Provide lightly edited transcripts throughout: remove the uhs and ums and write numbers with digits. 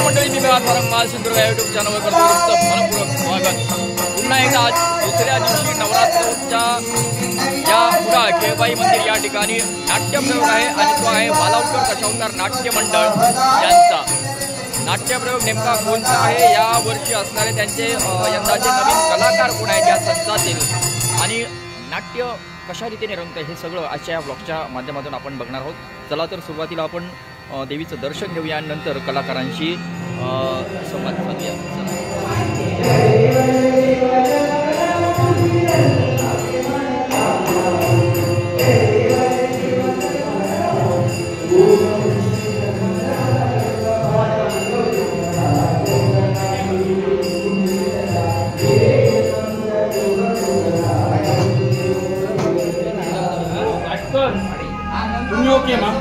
मंडळी, मी वारंवार सिंधुदुर्ग यूट्यूब चॅनलवर करतो तुमचं मनपूर्वक स्वागत। पुन्हा एकदा आज दुसऱ्या दिवशी नवरात्रोत्सवच्या या पुढा केळबाई मंदिर या ठिकाणी नाट्यप्रयोग आहे आणि तो आहे वालावकर दशावतार नाट्य मंडळ यांचा। नाट्यप्रयोग नेमका कोणता आहे, या वर्षी असणारे त्यांचे यंदाचे नवीन कलाकार कोण आहेत या संस्थातील आणि नाट्य कशा रीतीने रंगतं हे सगळं आजच्या या ब्लॉगच्या माध्यमातून आपण बघणार आहोत। चला तर सुरुवातीला आपण देवीचं दर्शन घेऊया आणि नंतर कलाकारांशी संवाद साधूया। तुम्ही ओके मा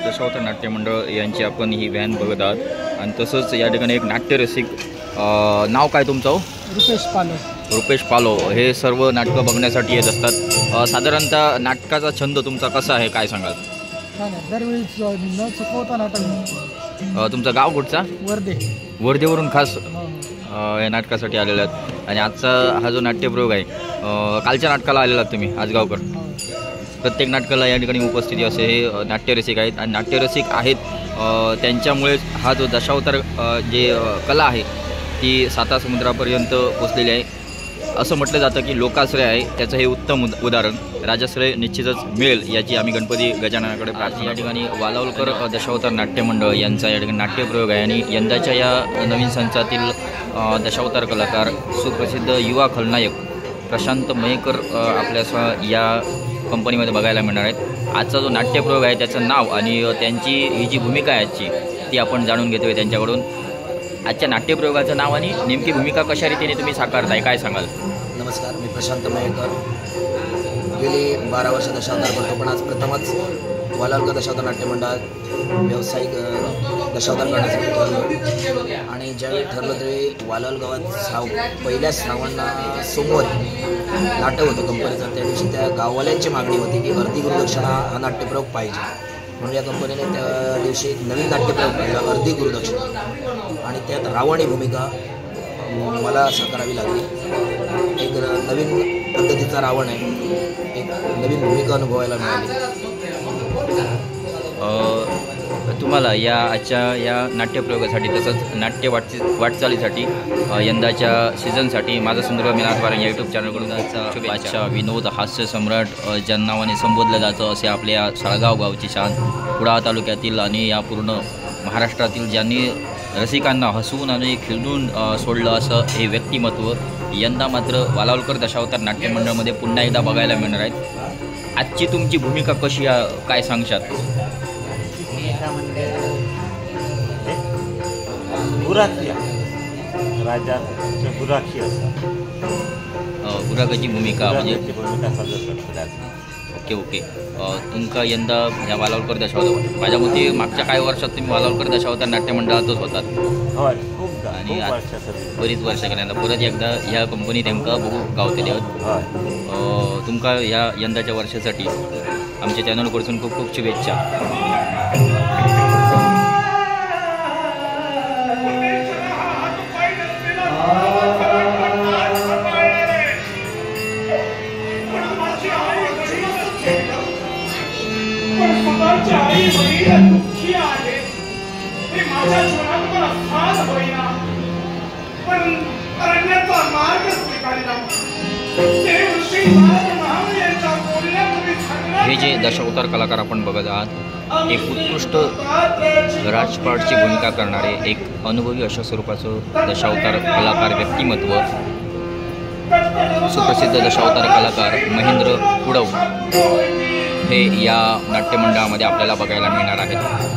दशावतार नाट्य मंडळ यांची आपण ही व्हॅन बघत आहात आणि तसंच या ठिकाणी एक नाट्यरसिक नाव काय तुमचं? रुपेश पालो। रुपेश पालो हे सर्व नाटकं बघण्यासाठी येत असतात। साधारणतः नाटकाचा छंद तुमचा कसा आहे काय सांगाल? दरवेळी न चुकवता नाटक। तुमचं गाव कुठचा? वर्धे। वर्धेवरून खास या नाटकासाठी आलेले आहेत आणि आजचा हा जो नाट्यप्रयोग आहे, कालच्या नाटकाला आलेला आहात तुम्ही आजगावकर। प्रत्येक नाटकाला या ठिकाणी उपस्थिती असे हे नाट्यरसिक आहेत आणि नाट्यरसिक आहेत त्यांच्यामुळेच हा जो दशावतार जे कला आहे ती साता समुद्रापर्यंत पोचलेली आहे। असं म्हटलं जातं की लोकाश्रय आहे त्याचं हे उत्तम उदाहरण। राजाश्रय निश्चितच मिळेल याची आम्ही गणपती गजाननाकडे प्रार्थना। या ठिकाणी वालावलकर दशावतार नाट्य मंडळ यांचा या ठिकाणी नाट्यप्रयोग आहे आणि यंदाच्या या नवीन संचातील दशावतार कलाकार सुप्रसिद्ध युवा खलनायक प्रशांत मयेकर आपल्या या कंपनीमध्ये बघायला मिळणार आहेत। आजचा जो नाट्यप्रयोग आहे त्याचं नाव आणि त्यांची ही जी भूमिका आहे आजची ती आपण जाणून घेतोय त्यांच्याकडून। आजच्या नाट्यप्रयोगाचं नाव आणि नेमकी भूमिका कशा रीतीने तुम्ही साकारताय काय सांगाल? नमस्कार, मी प्रशांत मयेकर। गेली 12 वर्ष दशावतार करतो, पण आज प्रथमच वालावलकर दशावतार नाट्य मंडळात व्यावसायिक दशावतार करण्यासाठी ठरलं आणि ज्यावेळी ठरलं त्यावेळी वालावल गावात पहिल्या श्रावणाला सोमवारी नाटक होतं कंपनीचं. त्या दिवशी त्या गाववाल्यांची मागणी होती की अर्धी गुरुदक्षिणा हा नाट्यप्रयोग पाहिजे, म्हणून या कंपनीने त्या दिवशी एक नवीन नाट्यप्रयोग पाहिला, अर्धी गुरुदक्षिणा. आणि त्यात रावणी भूमिका मला साकारावी लागली. एक नवीन पद्धतीचा रावण आहे, एक नवीन भूमिका अनुभवायला मिळाली. तुम्हाला या आजच्या या नाट्यप्रयोगासाठी तसंच नाट्य वाटचालीसाठी यंदाच्या सीझनसाठी माझा सुंदर मीनाथवार या यूट्यूब चॅनलकडून शुभेच्छा. विनोद हास्य सम्राट ज्या नावाने संबोधलं जातं असे आपल्या साळगाव गावची शान, कुडाळ तालुक्यातील आणि या पूर्ण महाराष्ट्रातील ज्यांनी रसिकांना हसवून आणि खिळून सोडलं असं हे व्यक्तिमत्व यंदा मात्र वालावलकर दशावतार नाट्यमंडळामध्ये पुन्हा एकदा बघायला मिळणार आहेत. आजची तुमची भूमिका कशी काय सांगशात? गुराखी राजाचे गुराखी असतात. गुराखाची भूमिका म्हणजे भूमिका सादर. ओके. तुमका यंदा ह्या वालावलकर दशावतार, माझ्या मते मागच्या काही वर्षात तुम्ही वालावलकर दशावतार नाट्यमंडळातच होतात. होय, खूप आणि बरीच वर्ष केल्यानंतर परत एकदा ह्या कंपनीत नेमका बघू गावतले आहोत. तुमका ह्या यंदाच्या वर्षासाठी आमच्या चॅनलकडून खूप खूप शुभेच्छा. हे जे दशावतार कलाकार आपण बघत आहात, एक उत्कृष्ट राजपाटची भूमिका करणारे एक अनुभवी अशा स्वरूपाचं दशावतार कलाकार व्यक्तिमत्व, सुप्रसिद्ध दशावतार कलाकार महेंद्र कुडव हे या नाट्यमंडळामध्ये आपल्याला बघायला मिळणार आहेत.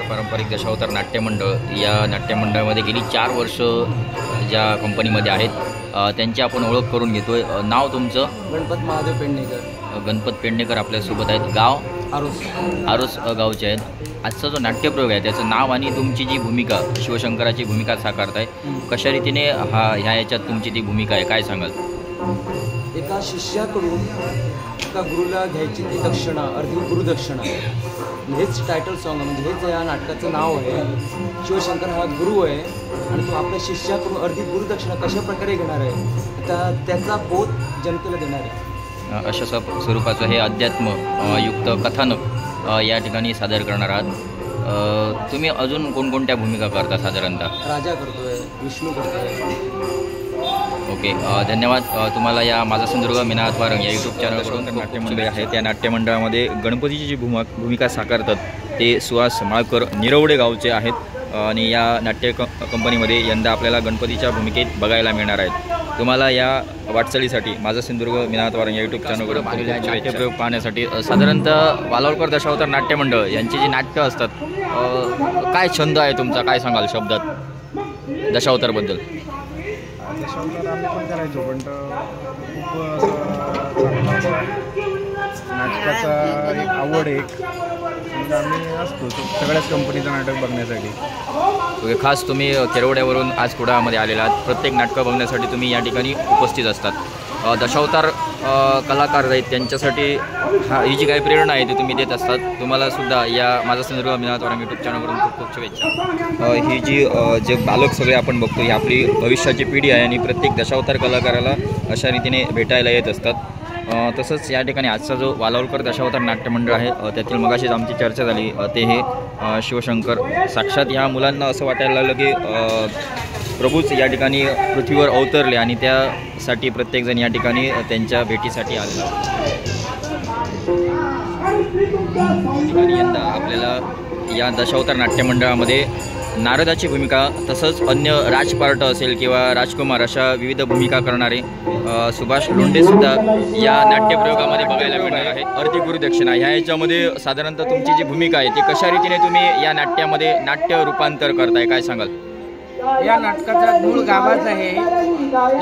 पारंपरिक दशावतार नाट्यमंडळ या नाट्यमंडळामध्ये गेली 4 वर्ष ज्या कंपनीमध्ये आहेत त्यांची आपण ओळख करून घेतोय. नाव तुमचं? गणपत महादेव पेडणेकर. गणपत पेडणेकर आपल्यासोबत आहेत. गाव? आरोस गावचे आहेत. आजचा जो नाट्यप्रयोग आहे त्याचं नाव आणि तुमची जी भूमिका शिवशंकराची भूमिका साकारताय, कशा रीतीने ह्या याच्यात तुमची ती भूमिका आहे, काय सांगाल? एका शिष्याकडून एका गुरुला घ्यायची ती दक्षिणा, अर्धी गुरुदक्षिणा, हेच टायटल सॉन्ग म्हणजे हेच या नाटकाचं नाव आहे. शिवशंकर हा गुरु आहे आणि तो आपल्या शिष्याकडून अर्धी गुरुदक्षिणा कशा प्रकारे घेणार आहे त्याचा बोध जनतेला देणार आहे. अशा स्वरूपाचं हे अध्यात्म युक्त कथानक या ठिकाणी सादर करणार आहात. तुम्ही अजून कोणकोणत्या भूमिका करता साधारणतः? राजा करतोय, विष्णू करतोय. ओके, धन्यवाद. तुम्हाला या माझा सिंधुदुर्ग मीनाथवार या यूट्यूब चॅनलवरून नाट्यमंडळ आहे त्या नाट्यमंडळामध्ये गणपतीची जी भूमिका साकारतात ते सुहास माळकर निरवडे गावचे आहेत आणि या नाट्य कंपनीमध्ये यंदा आपल्याला गणपतीच्या भूमिकेत बघायला मिळणार आहेत. तुम्हाला या वाटचालीसाठी माझा सिंधुदुर्ग मीनाथवार या यूट्यूब चॅनलवर नाट्यप्रयोग पाहण्यासाठी साधारणतः वालावलकर दशावतार नाट्यमंडळ यांची जी नाट्य असतात, काय छंद आहे तुमचा, काय सांगाल शब्दात दशावतारबद्दल? दशावतार आम्ही पण करायचो, पण खूप नाटकाचा एक आवड एक आम्ही असतो सगळ्याच कंपनीचं नाटक बघण्यासाठी. ओके, खास तुम्ही केरवड्यावरून आज कुडाळमध्ये आलेला आहात. प्रत्येक नाटकं बघण्यासाठी तुम्ही या ठिकाणी उपस्थित असतात. दशावतार कलाकार आहेत त्यांच्यासाठी ही जी काही प्रेरणा आहे ती तुम्ही देत असतात. तुम्हाला सुद्धा या माझा सिंधुदुर्ग मीनाथवार यूट्यूब चॅनलवरून खूप खूप शुभेच्छा. ही जी जे बालक सगळे आपण बघतो ही आपली भविष्याची पिढी आहे आणि प्रत्येक दशावतार कलाकाराला अशा रीतीने भेटायला येत असतात. तसंच या ठिकाणी आजचा जो वालावलकर दशावतार नाट्यमंडळ आहे त्यातील मगाशीच आमची चर्चा झाली ते हे शिवशंकर साक्षात ह्या मुलांना असं वाटायला लागलं की प्रभूच या ठिकाणी पृथ्वीवर अवतरले आणि त्यासाठी प्रत्येकजण या ठिकाणी त्यांच्या भेटीसाठी आलेला. यंदा आपल्याला या दशावतार नाट्यमंडळामध्ये नारदाची भूमिका तसंच अन्य राजपार्ट असेल किंवा राजकुमार अशा विविध भूमिका करणारे सुभाष लोंढेसुद्धा या नाट्यप्रयोगामध्ये बघायला मिळणार आहेत. अर्धी गुरुदक्षिणा ह्या याच्यामध्ये साधारणतः तुमची जी भूमिका आहे ती कशा रीतीने तुम्ही या नाट्यामध्ये नाट्य रूपांतर करताय, काय सांगाल? या नाटकाचा मूळ गावाच आहे.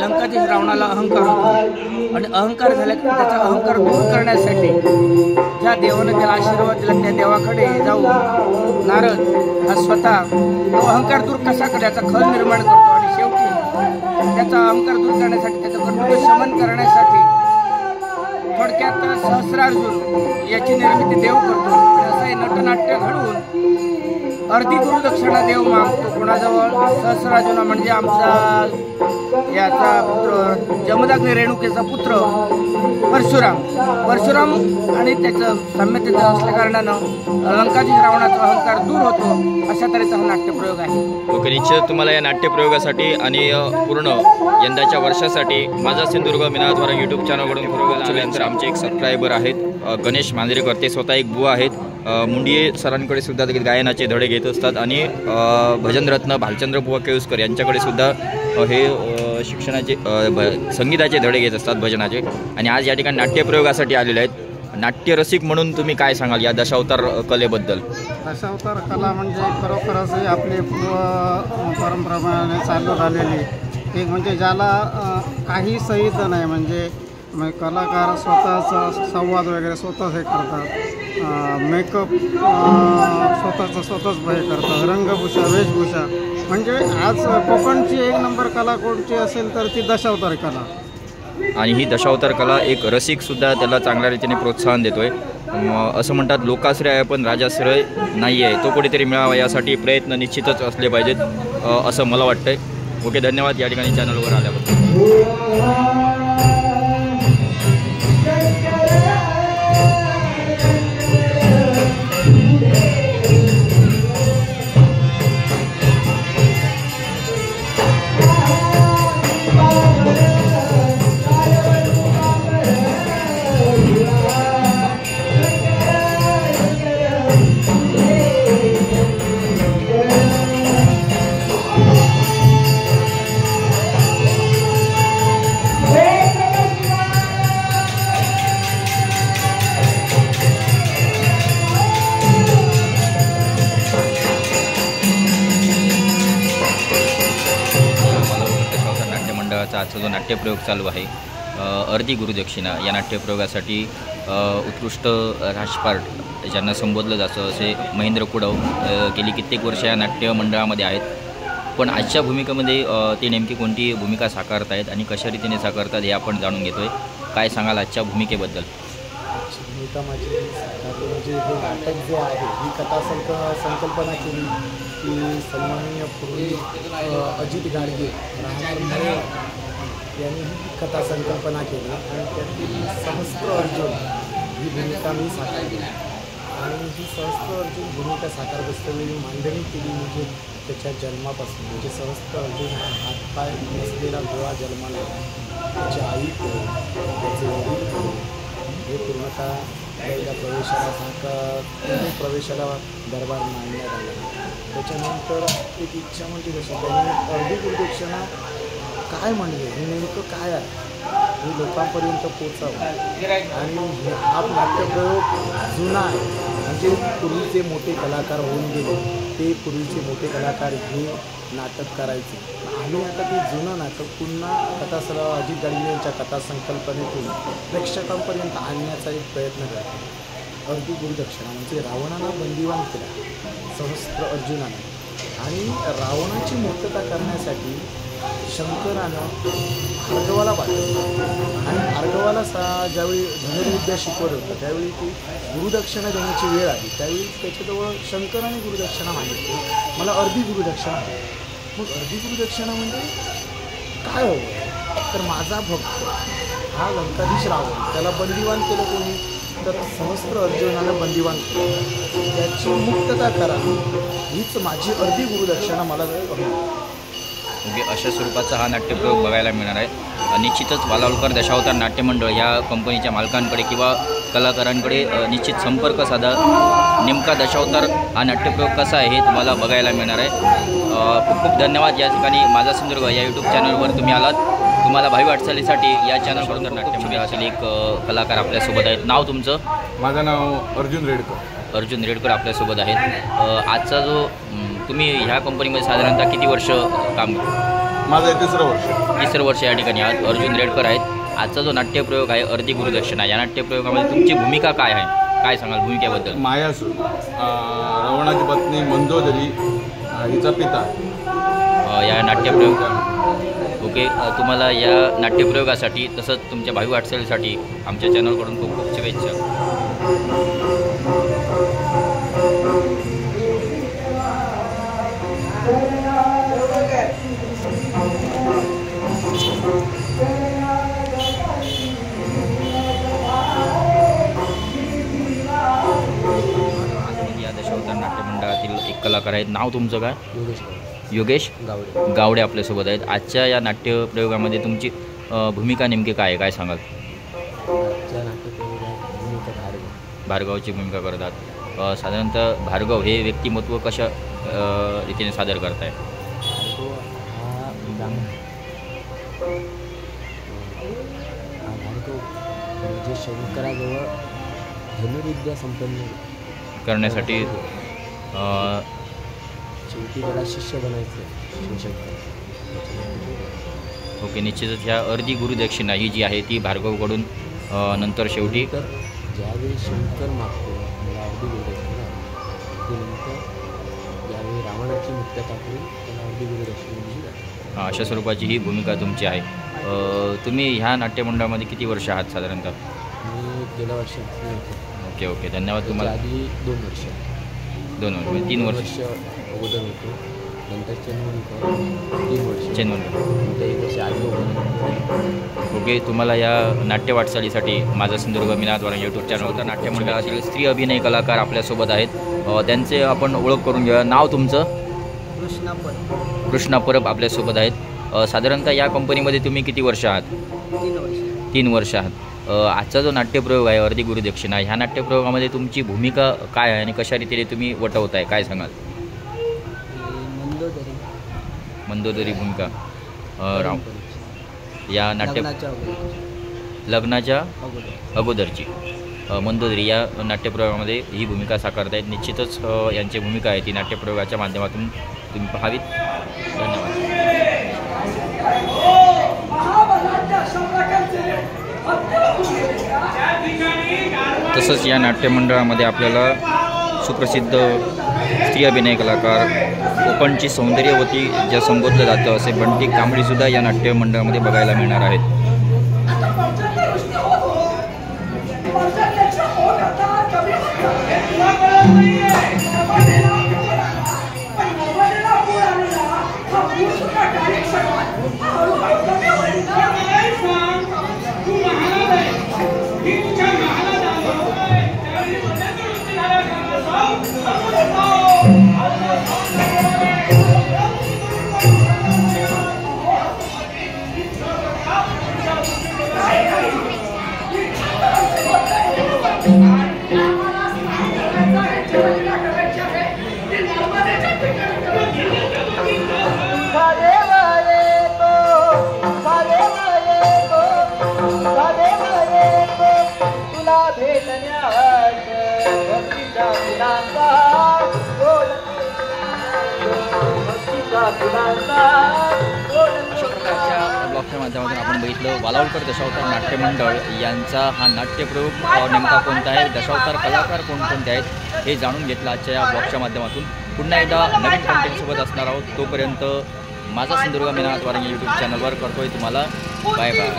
लंकाधीश रावणाला अहंकार होतो आणि अहंकार झाला की त्याचा अहंकार दूर करण्यासाठी ज्या देवाने त्याला आशीर्वाद दिला त्या देवाकडे जाऊन नारद हा स्वतः तो अहंकार दूर कसा करायचा खल निर्माण करतो आणि शेवटी त्याचा अहंकार दूर करण्यासाठी त्याचं कर्तव्य शमन करण्यासाठी थोडक्यात सहस्रार्जुन याची निर्मिती देव करतो. आणि असं हे नटनाट्य घडवून अर्धी गुरुदक्षिणा देव मागतो कोणाजवळ? सहस्रार्जुना म्हणजे आमचा याचा पुत्र जमदग्नी रेणुकेचा पुत्र परशुराम आणि त्याचं साम्यतेचं असल्या कारणानं लंकाधीश रावणाचा अहंकार दूर होतो. अशा तऱ्हेचा हा नाट्यप्रयोग आहे. ओके, निश्चित तुम्हाला या नाट्यप्रयोगासाठी आणि पूर्ण यंदाच्या वर्षासाठी माझा सिंधुदुर्ग मिनाद्वारा यूट्यूब चॅनलकडून प्रयोगानंतर आमचे एक सबस्क्रायबर आहेत गणेश मांजरेकर, ते स्वतः एक बुवा आहेत. मुंडिये सरांकडे सुद्धा गायनाचे धडे घेत असतात आणि भजनरत्न भालचंद्र बुवा केळुसकर यांच्याकडे सुद्धा हे शिक्षणाचे संगीताचे धडे घेत असतात भजनाचे. आणि आज या ठिकाणी नाट्यप्रयोगासाठी आलेले आहेत. नाट्यरसिक म्हणून तुम्ही काय सांगाल या दशावतार कलेबद्दल? दशावतार कला म्हणजे खरोखरच आपली परंपराप्रमाणे चालू झालेली एक म्हणजे ज्याला काही संहित नाही, म्हणजे कलाकार स्वतःचा संवाद वगैरे स्वतःच हे करतात, मेकअप स्वतःच हे करतात, रंगभूषा वेशभूषा. म्हणजे आज कोकणची एक नंबर कला कोणची असेल तर ती दशावतार कला. आणि ही दशावतार कला एक रसिकसुद्धा त्याला चांगल्या रीतीने प्रोत्साहन देतो आहे. असं म्हणतात लोकाश्रय आहे पण राजाश्रय नाही आहे, तो कुठेतरी मिळावा यासाठी प्रयत्न निश्चितच असले पाहिजेत असं मला वाटतं आहे. ओके, धन्यवाद या ठिकाणी चॅनलवर आल्याबद्दल. आजचा जो नाट्यप्रयोग चालू आहे अर्धी गुरुदक्षिणा, या नाट्यप्रयोगासाठी उत्कृष्ट राजपार्ट ज्यांना संबोधलं जातं असे महेंद्र कुडव गेली कित्येक वर्ष या नाट्यमंडळामध्ये आहेत. पण आजच्या भूमिकेमध्ये ते नेमकी कोणती भूमिका साकारत आहेत आणि कशा रीतीने साकारतात हे आपण जाणून घेतो आहे. काय सांगाल आजच्या भूमिकेबद्दल? भूमिका माझी म्हणजे हे नाटक जे आहे ही कथा संकल्पना केली की सन्माननीय पूर्वी अजित गाडगे यांनी ही कथा संकल्पना केली आणि त्यातील सहस्त्र अर्जुन ही भूमिका मी साकारली. आणि ही सहस्त्र अर्जुन भूमिका साकारत असताना मांडणी केली म्हणजे त्याच्या जन्मापासून, म्हणजे सहस्त्र अर्जुन हा हातपाय नसलेला गोळा जन्माला, त्याची आई त्याचे वडील हे पूर्णतः पहिल्या प्रवेशाला दरबार मांडण्यात आला. त्याच्यानंतर एक इच्छा म्हणजे कशी त्यांनी अर्धी गुरुदक्षिणा काय म्हणले हे नेमकं काय आहे हे लोकांपर्यंत पोचावं. आणि हा नाट्यप्रयोग जुना आहे, म्हणजे पूर्वीचे मोठे कलाकार होऊन गेले ते पूर्वीचे मोठे कलाकार हे नाटक करायचे. आम्ही आता ते जुनं नाटक पुन्हा कथासराव अजित गाडगे यांच्या कथा संकल्पनेतून प्रेक्षकांपर्यंत आणण्याचा एक प्रयत्न करतो. अर्धी गुरुदक्षिणा म्हणजे रावणाला बंदिवान केला सहस्त्र अर्जुनाने, आणि रावणाची मुक्तता करण्यासाठी शंकरानं भार्गवाला पाठवलं. आणि भार्गवाला ज्यावेळी धनुर्विद्या शिकवत होतं त्यावेळी ती गुरुदक्षिणा देण्याची वेळ आली. त्यावेळी त्याच्याजवळ शंकराने गुरुदक्षिणा मागितली, मला अर्धी गुरुदक्षिणा हवी. मग अर्धी गुरुदक्षिणा म्हणजे काय हवं तर माझा भक्त हा लंकाधीश रावण त्याला बंदिवान केलं कोणी, तर सहस्त्र अर्जुनानं बंदिवान केलं. त्याची मुक्तता करा, हीच माझी अर्धी गुरुदक्षिणा मला कमी. ओके, अशा स्वरूपाचा हा नाट्यप्रयोग बघायला मिळणार आहे. निश्चितच वालावलकर दशावतार नाट्यमंडळ ह्या कंपनीच्या मालकांकडे किंवा कलाकारांकडे निश्चित संपर्क साधा. नेमका दशावतार हा नाट्यप्रयोग कसा आहे हे तुम्हाला बघायला मिळणार आहे. खूप खूप धन्यवाद. या ठिकाणी माझा सिंधुदुर्ग या यूट्यूब चॅनलवर तुम्ही आलात. तुम्हाला भावी वाटचालीसाठी या चॅनलकडून तर नाट्यमध्ये असेल एक कलाकार आपल्यासोबत आहेत. नाव तुमचं? माझं नाव अर्जुन रेडकर. अर्जुन रेडकर आपल्यासोबत आहेत. आजचा जो तुम्ही ह्या कंपनीमध्ये साधारणतः किती वर्ष काम करता? माझं 3रं वर्ष. 3रं वर्ष या ठिकाणी आज अर्जुन रेडकर आहेत. आजचा जो नाट्यप्रयोग आहे अर्धी गुरुदक्षिणा, या नाट्यप्रयोगामध्ये तुमची भूमिका काय आहे, काय सांगाल भूमिकेबद्दल? मायासूर, रावणाची पत्नी मंदोदरी हिचा पिता या नाट्यप्रयोग. ओके, तुम्हाला या नाट्यप्रयोगासाठी तसंच तुमच्या भावी वाटचालीसाठी आमच्या चॅनलकडून खूप खूप शुभेच्छा. या दशावतार नाट्यमंडळातील एक कलाकार आहेत. नाव तुमचं काय? योगेश गावडे आपल्यासोबत आहेत. आजच्या या नाट्यप्रयोगामध्ये तुमची भूमिका नेमकी काय आहे, काय सांगाल? भार्गवची भूमिका करतात. साधारणतः भार्गव हे व्यक्तिमत्व कशा रीतीने सादर करताय? म्हणजे शंकराजवळ धनुर्विद्या संपन्न करण्यासाठी शेवटी त्याला शिष्य बनायचं शिवशंकर. ओके, निश्चितच ह्या अर्धी गुरुदक्षिणा ही जी आहे ती भार्गवकडून नंतर शेवटी तर ज्यावेळी शंकर मागतो मला अर्धी गुरुदक्षिणा, ते नंतर ज्यावेळी रावणाची मुक्तता करून त्याला अर्धी गुरुदक्षिणा दिली जाते. अशा स्वरूपाची ही भूमिका तुमची आहे. तुम्ही ह्या नाट्यमंडळामध्ये किती वर्ष आहात साधारणतः? मी गेल्या वर्षी ओके ओके, धन्यवाद तुम्हाला. आधी 2 वर्ष 2 वर्ष 3 वर्ष अगोदर होतो, नंतर चेन्नई 3 वर्ष चेन्नई. नंतर 1 वर्ष आधी. ओके, तुम्हाला या नाट्य वाटचालीसाठी माझा सिंधुदुर्ग मीनाद्वारा यूट्यूब चॅनलवर नाट्यमंडळातील स्त्री अभिनय कलाकार आपल्यासोबत आहेत. त्यांचे आपण ओळख करून घेऊया. नाव तुमचं? कृष्णा परब आपल्यासोबत आहेत. साधारणतः या कंपनीमध्ये तुम्ही किती वर्ष आहात? 3 वर्ष आहात. आजचा जो नाट्यप्रयोग आहे अर्धी गुरुदक्षिणा, ह्या नाट्यप्रयोगामध्ये तुमची भूमिका काय आहे आणि कशा रीतीने तुम्ही वटवताय, काय सांगाल? मंदोदरी भूमिका. राव या लग्नाच्या अगोदरची मंदोदरी या नाट्यप्रयोगामध्ये ही भूमिका साकारत आहेत. निश्चितच यांची भूमिका आहे ती नाट्यप्रयोगाच्या माध्यमातून तुम्ही पाहावीत. धन्यवाद. तसंच या नाट्यमंडळामध्ये आपल्याला सुप्रसिद्ध स्त्री अभिनय कलाकार, कोकणची सौंदर्यवती ज्या संबोधलं जातं असे बंटी कांबळीसुद्धा या नाट्यमंडळामध्ये बघायला मिळणार आहेत. अशा प्रकारच्या ब्लॉगच्या माध्यमातून आपण बघितलं वालावलकर दशावतार नाट्यमंडळ यांचा हा नाट्यप्रयोग नेमका कोणता आहे, दशावतार कलाकार कोणकोणते आहेत हे जाणून घेतलं आजच्या या ब्लॉगच्या माध्यमातून. पुन्हा एकदा नवीन कंटेंटसोबत असणार आहोत. तोपर्यंत माझा सिंधुदुर्ग मीनाद्वारा यूट्यूब चॅनलवर करतोय तुम्हाला बाय बाय.